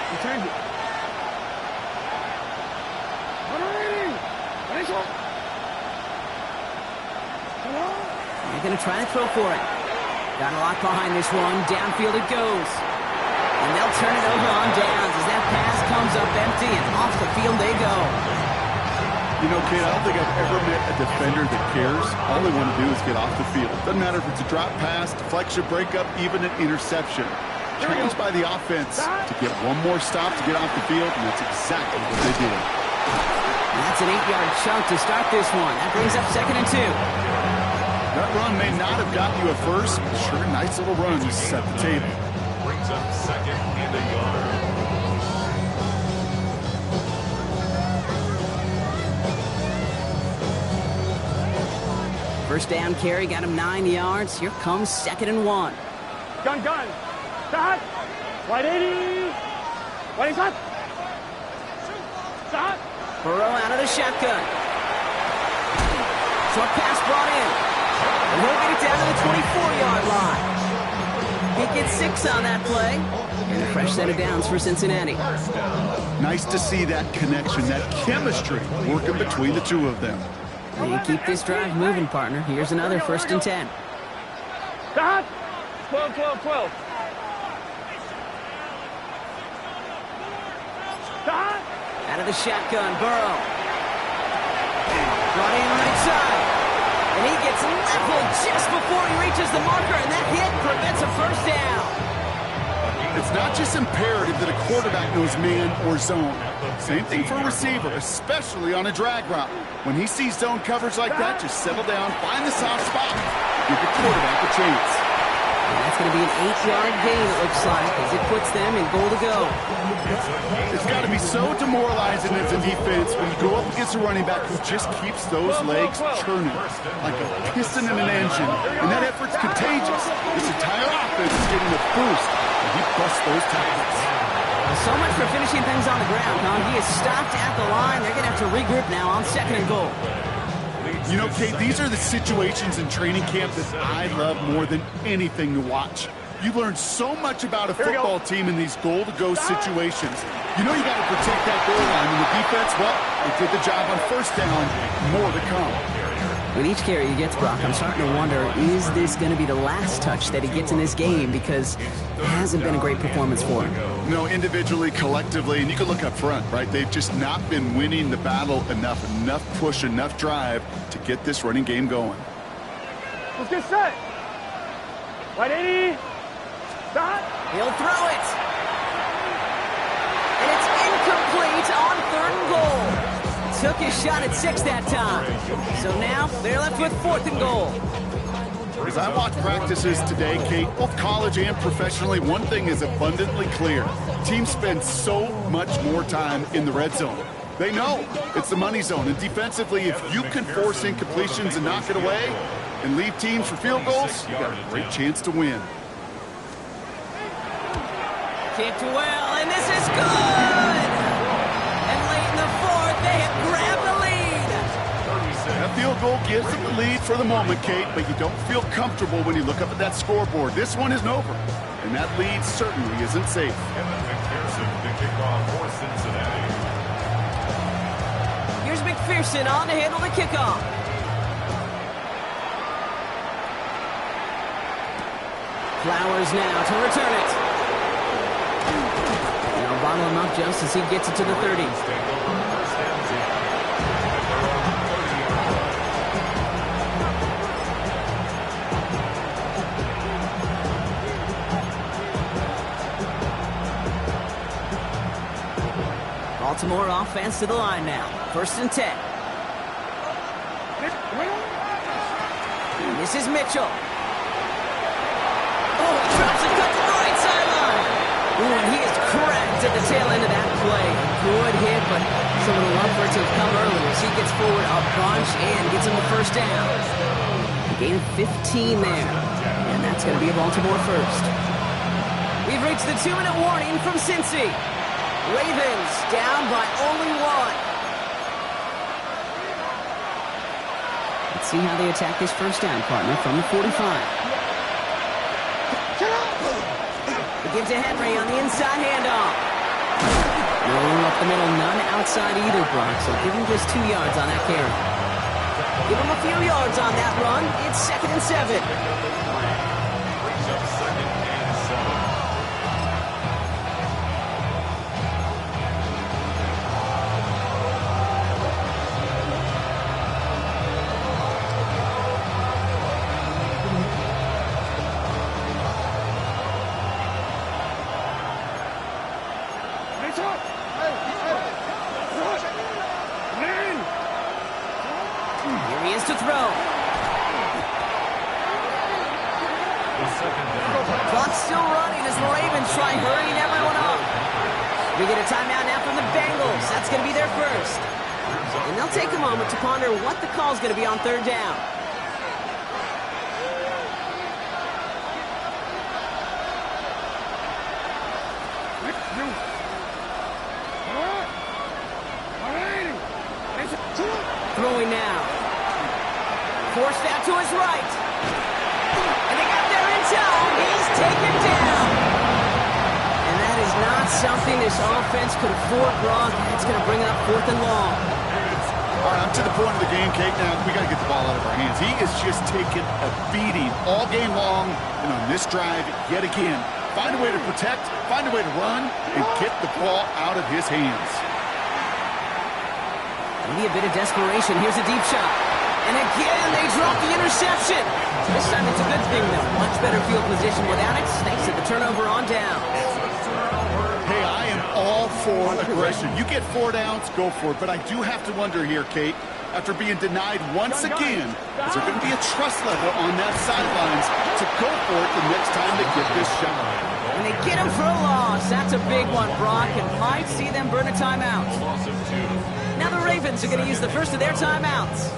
Return it. They're going to try to throw for it. Got a lot behind this one. Downfield it goes. And they'll turn it over on downs as that pass comes up empty, and off the field they go. You know, Kate, I don't think I've ever met a defender that cares. All they want to do is get off the field. Doesn't matter if it's a drop pass, deflection, breakup, even an interception. Challenged by the offense to get one more stop to get off the field, and that's exactly what they did. And that's an 8-yard chunk to start this one. That brings up 2nd and 2. That run may not have got you a first, but sure, nice little run to set the table. Brings up 2nd and a yard. First down carry got him 9 yards. Here comes 2nd and 1. Gun. Start. Wide 80. Wide shot. Start. Burrow out of the shotgun. Short pass brought in. And he'll get it down to the 24-yard line. He gets 6 on that play. And a fresh set of downs for Cincinnati. Nice to see that connection, that chemistry working between the two of them. They keep this drive moving, partner. Here's another 1st and 10. Start. 12. Start. Out of the shotgun, Burrow. Brought in right side. And he gets leveled just before he reaches the marker, and that hit prevents a first down. It's not just imperative that a quarterback knows man or zone. Same thing for a receiver, especially on a drag route. When he sees zone coverage like that, just settle down, find the soft spot, give the quarterback a chance. And that's going to be an 8-yard gain, it looks like, as it puts them in goal to go. It's got to be so demoralizing as a defense when you go up against a running back who just keeps those legs churning like a piston in an engine. And that effort's contagious. This entire offense is getting a boost, and he busts those tackles. So much for finishing things on the ground, huh? He is stopped at the line. They're going to have to regroup now on 2nd and goal. You know, Kate, these are the situations in training camp that I love more than anything to watch. You learn so much about a football team in these goal-to-go situations. You know you got to protect that goal line, and the defense, well, they did the job on 1st down. More to come. With each carry he gets, Brock, I'm starting to wonder, is this going to be the last touch that he gets in this game? Because it hasn't been a great performance for him. You know, individually, collectively, and you can look up front, right? They've just not been winning the battle enough push, enough drive to get this running game going. Let's get set. Wide 80. Start. He'll throw it. And it's incomplete on 3rd and goal. Took his shot at 6 that time. So now they're left with 4th and goal. As I watch practices today, Kate, both college and professionally, one thing is abundantly clear. Teams spend so much more time in the red zone. They know it's the money zone. And defensively, if you can force incompletions and knock it away and leave teams for field goals, you got a great chance to win. Kicked well, and this is good! And gives them the lead for the moment, Kate, but you don't feel comfortable when you look up at that scoreboard. This one isn't over, and that lead certainly isn't safe. Kevin McPherson to kick off for Cincinnati. Here's McPherson on to handle the kickoff. Flowers now to return it. Now bottle him up just as he gets it to the 30. Baltimore offense to the line now. 1st and 10. And this is Mitchell. Oh, he drops it, cut to the right sideline. Ooh, and he is cracked at the tail end of that play. Good hit, but someone would love for it to have come earlier as he gets forward a bunch and gets him the 1st down. A gain of 15 there, and that's going to be a Baltimore 1st. We've reached the 2-minute warning from Cincy. Ravens down by only 1. Let's see how they attack this 1st down, partner, from the 45. They give to Henry on the inside handoff. No up the middle, none outside either, Brock, so give him just 2 yards on that carry. Give him a few yards on that run. It's 2nd and 7. Brings up 2nd and 7. Here he is to throw. Clock's still running as the Ravens try hurrying everyone up. We get a timeout now from the Bengals. That's going to be their 1st. And they'll take a moment to ponder what the call's going to be on 3rd down. Throwing now. Forced out to his right. And they got there in time. He's taken down. And that is not something this offense could afford, Brock. It's going to bring up 4th and long. All right, I'm to the point of the game, Kate. Now, we got to get the ball out of our hands. He is just taking a beating all game long. And on this drive, yet again, find a way to protect, find a way to run, and get the ball out of his hands. Maybe a bit of desperation. Here's a deep shot. And again, they drop the interception. This time it's a good thing, though. Much better field position without it. Snakes at the turnover on down. Hey, I am all for aggression. You get 4 downs, go for it. But I do have to wonder here, Kate, after being denied once again, is there going to be a trust level on that sidelines to go for it the next time they get this shot? And they get him for a loss. That's a big one, Brock, and might see them burn a timeout. Now the Ravens are going to use the 1st of their timeouts.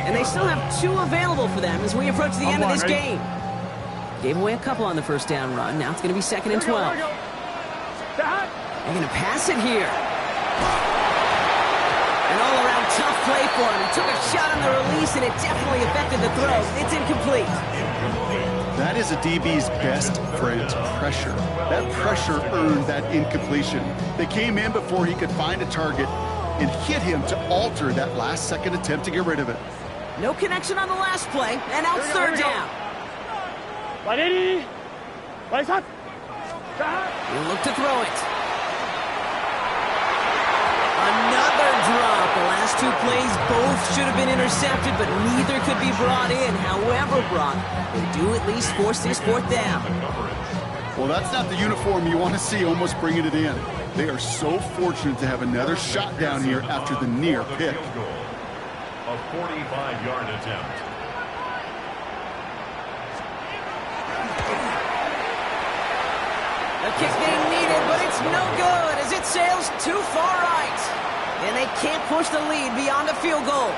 And they still have 2 available for them as we approach the end of this game. Gave away a couple on the 1st down run. Now it's going to be 2nd and 12. They're going to pass it here. An all-around tough play for him. He took a shot on the release, and it definitely affected the throw. It's incomplete. That is a DB's best friend, pressure. That pressure earned that incompletion. They came in before he could find a target and hit him to alter that last-second attempt to get rid of it. No connection on the last play, and now it's 3rd down. He'll look to throw it. Another drop. The last 2 plays both should have been intercepted, but neither could be brought in. However, Brock, they do at least force this 4th down. Well, that's not the uniform you want to see almost bringing it in. They are so fortunate to have another shot down here after the near pick. A 45-yard attempt. A kick being needed, but it's no good as it sails too far right. And they can't push the lead beyond a field goal.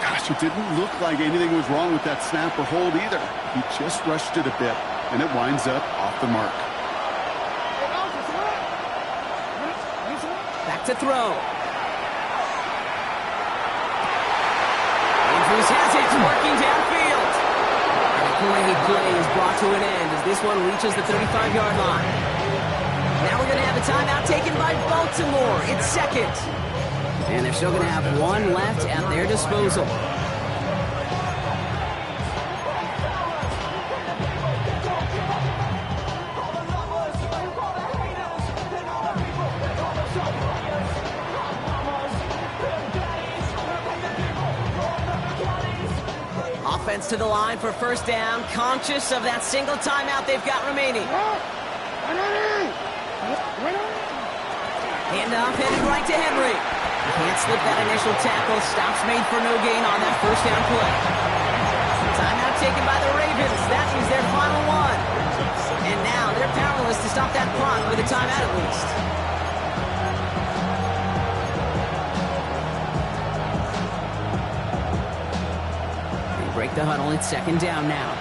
Gosh, it didn't look like anything was wrong with that snap or hold either. He just rushed it a bit, and it winds up off the mark. Back to throw. And for Andrews has it, working downfield. And a great play is brought to an end as this one reaches the 35-yard line. Now we're going to have a timeout taken by Baltimore. It's second. And they're still going to have one left at their disposal. Offense to the line for first down, conscious of that single timeout they've got remaining. Handoff headed right to Henry. Can't slip that initial tackle. Stops made for no gain on that first down play. Timeout taken by the Ravens. That is their final one. And now they're powerless to stop that clock with a timeout at least. They break the huddle. It's second down now.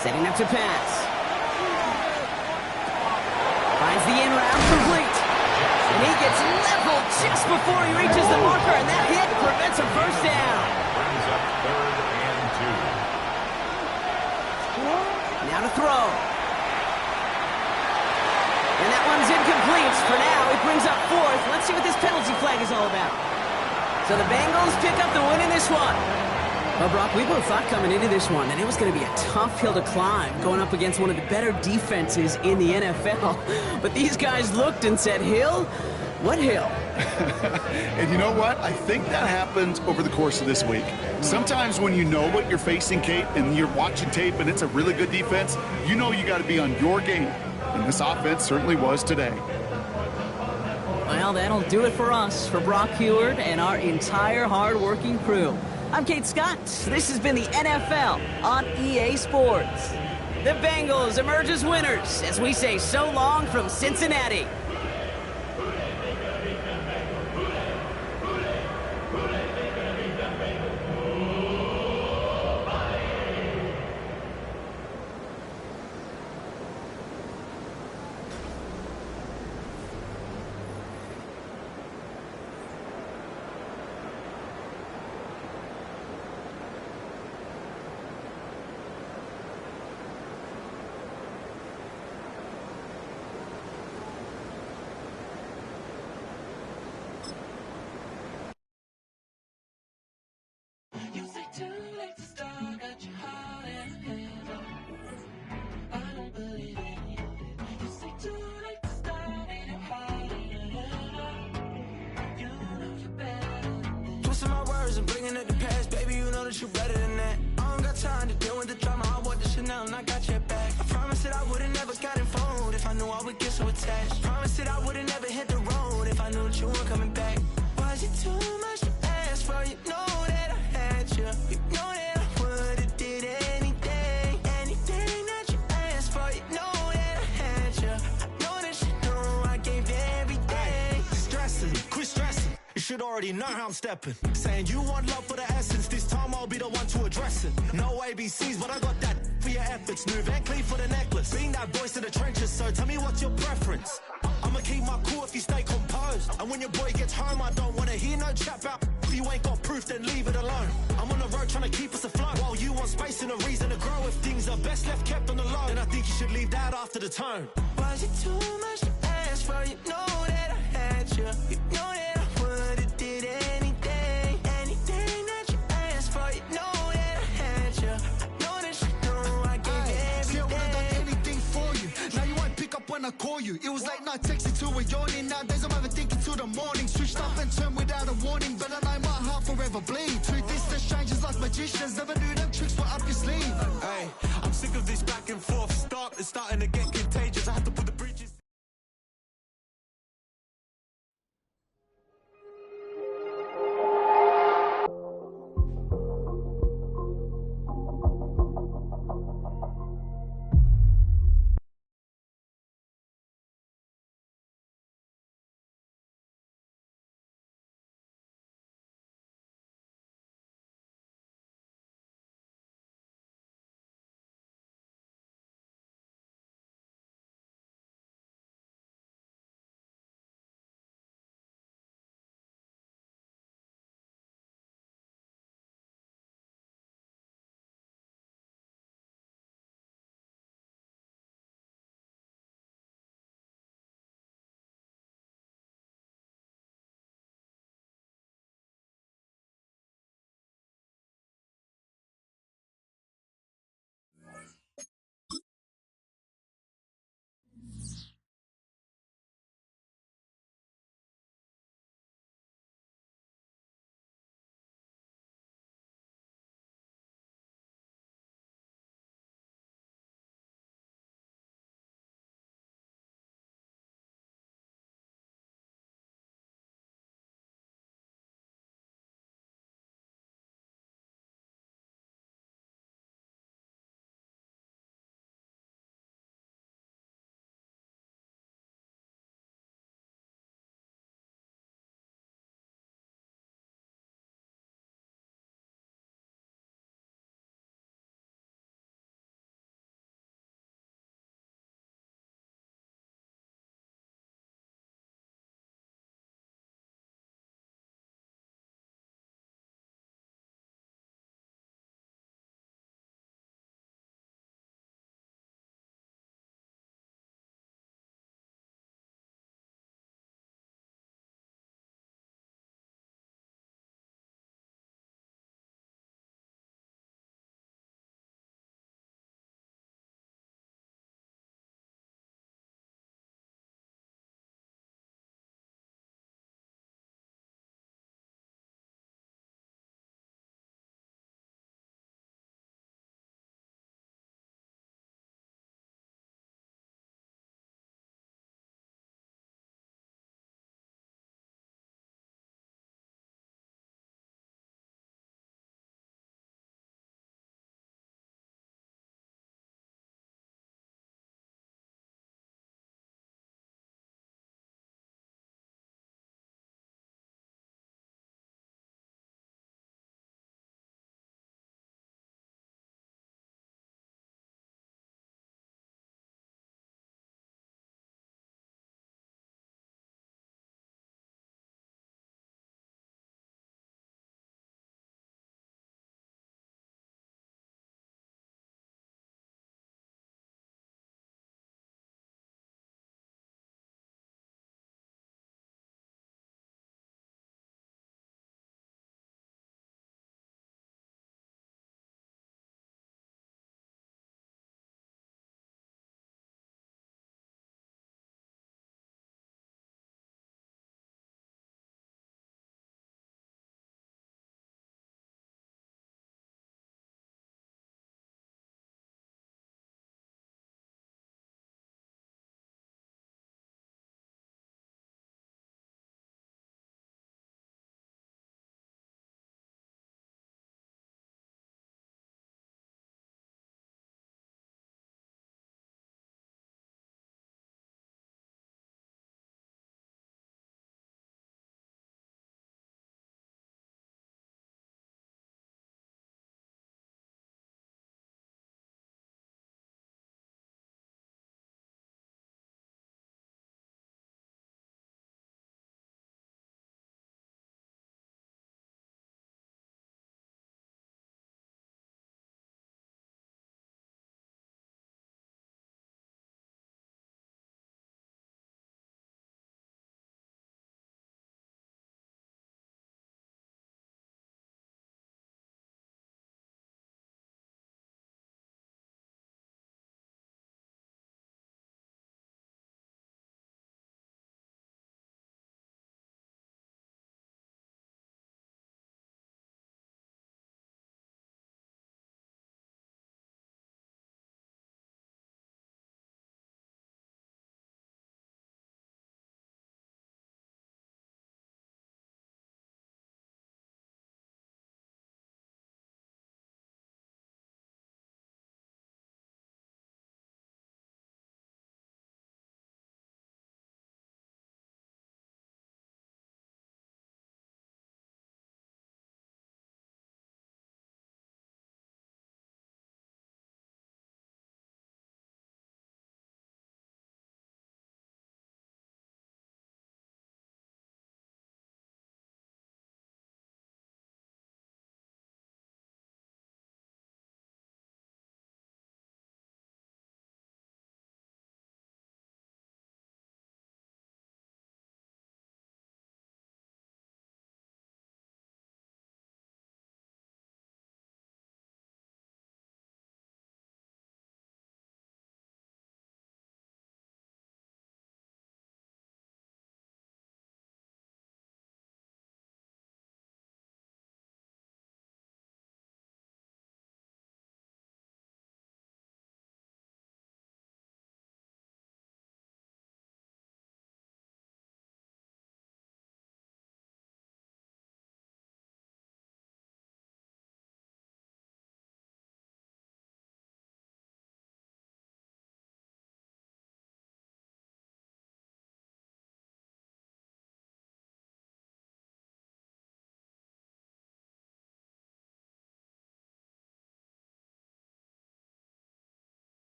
Setting up to pass. Finds the in route, complete. And he gets leveled just before he reaches the marker, and that hit prevents a first down. Brings up 3rd and 2. Now to throw. And that one's incomplete. For now, it brings up 4th. Let's see what this penalty flag is all about. So the Bengals pick up the win in this one. Well, Brock, we both thought coming into this one that it was going to be a tough hill to climb going up against one of the better defenses in the NFL. But these guys looked and said, Hill? What hill? And you know what? I think that happened over the course of this week. Sometimes when you know what you're facing, Kate, and you're watching tape and it's a really good defense, you know you got to be on your game. And this offense certainly was today. Well, that'll do it for us, for Brock Huard and our entire hard-working crew. I'm Kate Scott. This has been the NFL on EA Sports. The Bengals emerge as winners as we say so long from Cincinnati. Twisting my words and bringing up the past, baby, you know that you better than that. I don't got time to deal with the drama, I want the Chanel and I got your back. I promised that I would've never gotten phoned if I knew I would get so attached. Promised that I would've never hit the road if I knew that you weren't coming back. Was it too much to ask for? You know that I had you. You know that I would've did anything, anything that you asked for. You know that I had you. I know that you know I gave everything. Stressing, quit stressing. You should already know how I'm stepping. Saying you want love for the essence, this time I'll be the one to address it. No ABCs, but I got that for your efforts. New Van Cleef for the necklace. Being that voice in the trenches, so tell me what's your preference. I'ma keep my cool if you stay composed. And when your boy gets home, I don't wanna hear no chat about if you ain't got proof, then leave it alone. I'm on the road trying to keep us afloat, while you want space and a reason to grow. If things are best left kept on the low, then I think you should leave that after the tone. Was it too much to ask for? You know that I had you. You know that I would've did anything, anything that you asked for. You know that I had you. I know that you know I gave everything. See, I would've done anything for you. Now you won't pick up when I call you. It was late night texting till we're yawning. Nowadays I'm overthinking till the morning. Switched up and turned without a warning, but I know my heart forever bleed. Truth is, the strangers like magicians. Never knew them tricks were up your sleeve. Hey, I'm sick of this back and forth. It's starting to get